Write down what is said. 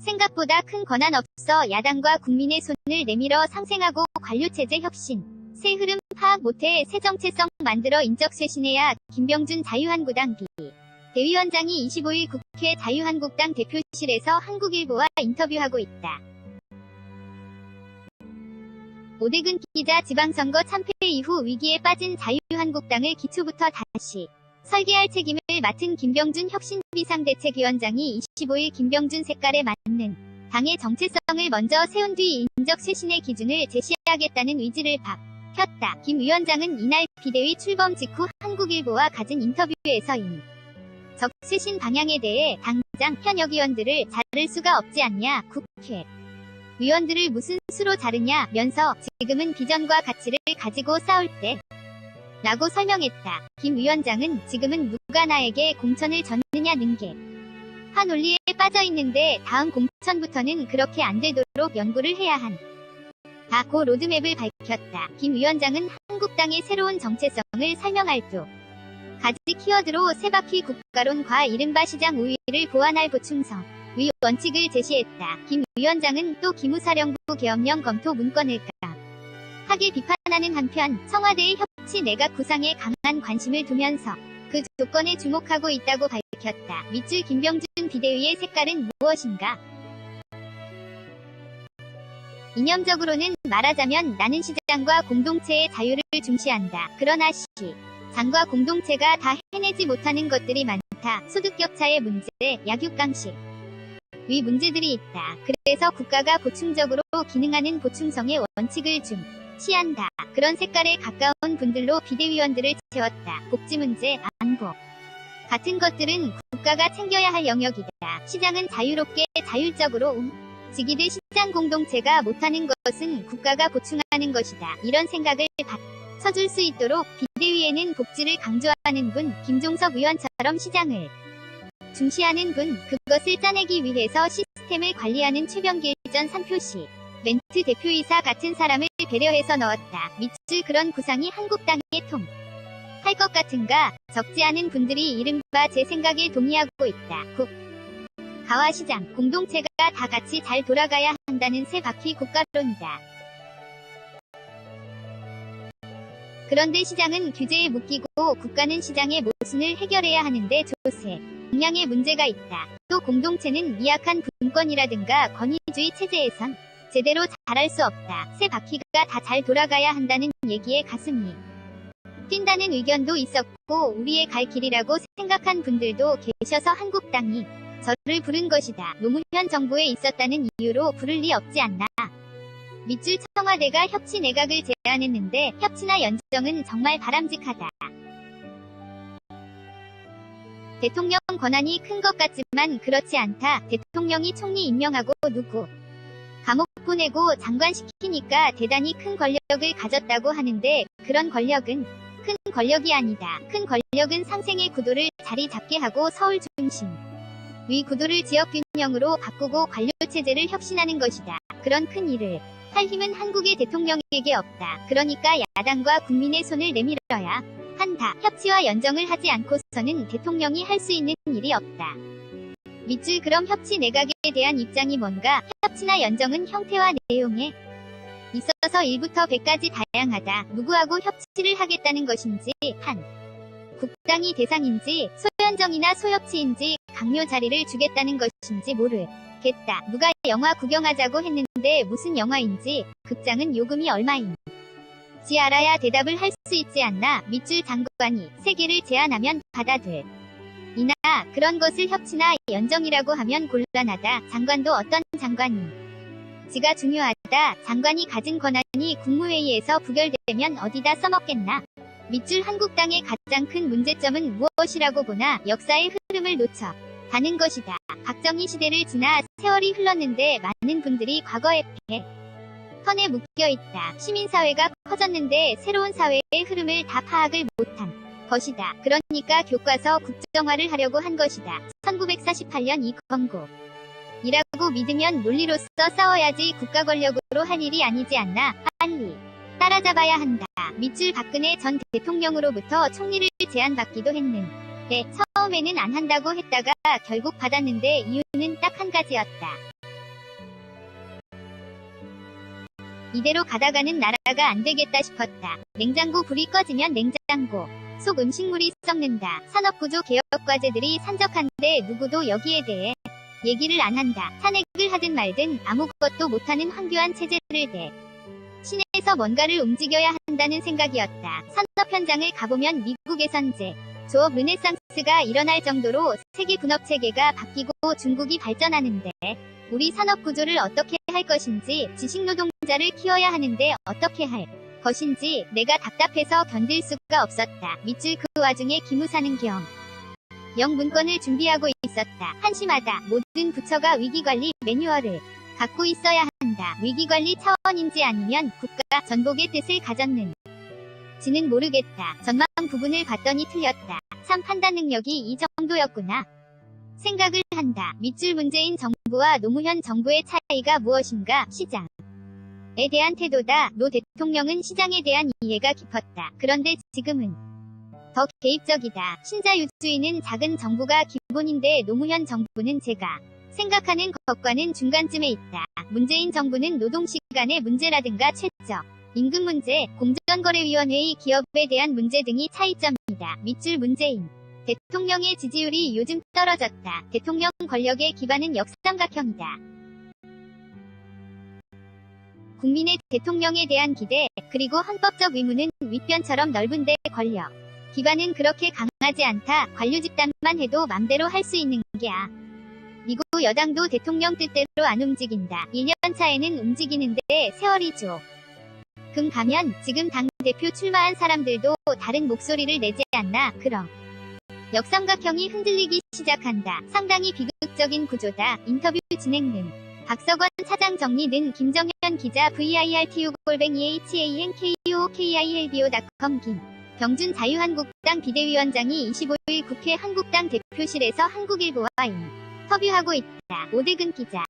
생각보다 큰 권한 없어 야당과 국민의 손을 내밀어 상생하고 관료체제 혁신, 새 흐름 파악 못해 새 정체성 만들어 인적 쇄신해야. 김병준 자유한국당 대위원장이 25일 국회 자유한국당 대표실에서 한국일보와 인터뷰하고 있다. 오대근 기자, 지방선거 참패 이후 위기에 빠진 자유한국당을 기초부터 다시 설계할 책임을 맡은 김병준 혁신비상대책위원장이 25일 김병준 색깔에 맞는 당의 정체성을 먼저 세운 뒤 인적 쇄신의 기준을 제시하겠다는 의지를 밝혔다. 김 위원장은 이날 비대위 출범 직후 한국일보와 가진 인터뷰에서 인적 쇄신 방향에 대해 당장 현역 의원들을 자를 수가 없지 않냐, 국회 위원들을 무슨 수로 자르냐면서 지금은 비전과 가치를 가지고 싸울 때 라고 설명했다. 김 위원장은 지금은 누가 나에게 공천을 줬느냐는 게 한 논리에 빠져있는데 다음 공천부터는 그렇게 안 되도록 연구를 해야 한다고 로드맵을 밝혔다. 김 위원장은 한국당의 새로운 정체성을 설명할 두 가지 키워드로 세바퀴 국가론과 이른바 시장 우위를 보완할 보충성 위 원칙을 제시했다. 김 위원장은 또 기무사령부 계엄령 검토 문건을 강하게 비판하는 한편 청와대의 협치 내각 구상에 강한 관심을 두면서 그 조건에 주목하고 있다고 밝혔다. 밑줄 김병준 비대위의 색깔은 무엇인가? 이념적으로는 말하자면 나는 시장과 공동체의 자유를 중시한다. 그러나 시장과 공동체가 다 해내지 못하는 것들이 많다. 소득격차의 문제, 약육강식 위 문제들이 있다. 그래서 국가가 보충적으로 기능하는 보충성의 원칙을 중시한다. 그런 색깔에 가까운 분들로 비대위원들을 채웠다. 복지 문제, 안보 같은 것들은 국가가 챙겨야 할 영역이다. 시장은 자유롭게 자율적으로 움직이듯 시장 공동체가 못하는 것은 국가가 보충하는 것이다. 이런 생각을 받쳐줄 수 있도록 비대위에는 복지를 강조하는 분, 김종석 의원처럼 시장을 중시하는 분, 그것을 짜내기 위해서 시스템을 관리하는 최병길 전 삼표시 멘트 대표이사 같은 사람을 배려해서 넣었다. 밑줄 그런 구상이 한국당에 통할 것 같은가? 적지 않은 분들이 이른바 제 생각에 동의하고 있다. 국가와 시장, 공동체가 다 같이 잘 돌아가야 한다는 세 바퀴 국가론이다. 그런데 시장은 규제에 묶이고 국가는 시장의 모순을 해결해야 하는데 조세, 역량의 문제가 있다. 또 공동체는 미약한 분권이라든가 권위주의 체제에선 제대로 잘할 수 없다. 세 바퀴가 다 잘 돌아가야 한다는 얘기에 가슴이 뛴다는 의견도 있었고 우리의 갈 길이라고 생각한 분들도 계셔서 한국당이 저를 부른 것이다. 노무현 정부에 있었다는 이유로 부를 리 없지 않나. 밑줄 청와대가 협치 내각을 제안했는데 협치나 연정은 정말 바람직하다. 대통령 권한이 큰 것 같지만 그렇지 않다. 대통령이 총리 임명하고 누구 감옥 보내고 장관 시키니까 대단히 큰 권력을 가졌다고 하는데 그런 권력은 큰 권력이 아니다. 큰 권력은 상생의 구도를 자리 잡게 하고 서울 중심 위 구도를 지역균형으로 바꾸고 관료체제를 혁신하는 것이다. 그런 큰 일을 할 힘은 한국의 대통령에게 없다. 그러니까 야당과 국민의 손을 내밀어야 한다. 협치와 연정을 하지 않고서는 대통령이 할 수 있는 일이 없다. 밑줄 그럼 협치 내각에 대한 입장이 뭔가? 협치나 연정은 형태와 내용에 있어서 1부터 100까지 다양하다. 누구하고 협치를 하겠다는 것인지, 한 국당이 대상인지, 소연정이나 소협치인지, 강요 자리를 주겠다는 것인지 모르겠다. 누가 영화 구경하자고 했는데 무슨 영화인지, 극장은 요금이 얼마인지 알아야 대답을 할 수 있지 않나. 밑줄 장관이 세계를 제안하면 받아들이나 그런 것을 협치나 연정이라고 하면 곤란하다. 장관도 어떤 장관인지가 중요하다. 장관이 가진 권한이 국무회의에서 부결되면 어디다 써먹겠나. 밑줄 한국당의 가장 큰 문제점은 무엇이라고 보나? 역사의 흐름을 놓쳐 가는 것이다. 박정희 시대를 지나 세월이 흘렀는데 많은 분들이 과거의 턴에 묶여있다. 시민사회가 커졌는데 새로운 사회의 흐름을 다 파악을 못한 것이다. 그러니까 교과서 국정화를 하려고 한 것이다. 1948년 이 권고 이라고 믿으면 논리로서 싸워야지 국가 권력으로 할 일이 아니지 않나. 빨리 따라잡아야 한다. 밑줄 박근혜 전 대통령으로부터 총리를 제안받기도 했는데 처음에는 안 한다고 했다가 결국 받았는데 이유는 딱 한 가지였다. 이대로 가다가는 나라가 안 되겠다 싶었다. 냉장고 불이 꺼지면 냉장고 속 음식물이 썩는다. 산업구조 개혁 과제들이 산적한데 누구도 여기에 대해 얘기를 안 한다. 탄핵을 하든 말든 아무것도 못하는 황교안 체제를 대 신에서 뭔가를 움직여야 한다는 생각이었다. 산업 현장을 가보면 미국에선 조업 르네상스가 일어날 정도로 세계 분업 체계가 바뀌고 중국이 발전하는데 우리 산업 구조를 어떻게 할 것인지, 지식 노동자를 키워야 하는데 어떻게 할 것인지 내가 답답해서 견딜 수가 없었다. 밑줄 그 와중에 기무사는 영 문건을 준비하고 있었다. 한심하다. 모든 부처가 위기관리 매뉴얼을 갖고 있어야 한다. 위기관리 차원인지 아니면 국가 전복의 뜻을 가졌는지는 모르겠다. 전망 부분을 봤더니 틀렸다. 참 판단 능력이 이 정도였구나. 생각을 한다. 밑줄 문재인 정부와 노무현 정부의 차이가 무엇인가? 시장에 대한 태도다. 노 대통령은 시장에 대한 이해가 깊었다. 그런데 지금은 더 개입적이다. 신자유주의는 작은 정부가 기본인데 노무현 정부는 제가 생각하는 것과는 중간쯤에 있다. 문재인 정부는 노동시간의 문제라든가 최저 임금 문제, 공정거래위원회의 기업에 대한 문제 등이 차이점이다. 밑줄 문재인 대통령의 지지율이 요즘 떨어졌다. 대통령 권력의 기반은 역삼각형이다. 국민의 대통령에 대한 기대, 그리고 헌법적 의무는 윗변처럼 넓은데 권력 기반은 그렇게 강하지 않다. 관료 집단만 해도 맘대로 할 수 있는 게야. 미국 여당도 대통령 뜻대로 안 움직인다. 1년 차에는 움직이는데 세월이 조금 가면 지금 당대표 출마한 사람들도 다른 목소리를 내지 않나. 그럼 역삼각형이 흔들리기 시작한다. 상당히 비극적인 구조다. 인터뷰 진행는 박석원 차장 정리는 김정현 기자 virtu@hankyookilbo.com 김병준 자유한국당 비대위원장이 25일 국회 한국당 대표실에서 한국일보와 인터뷰하고 있다. 오대근 기자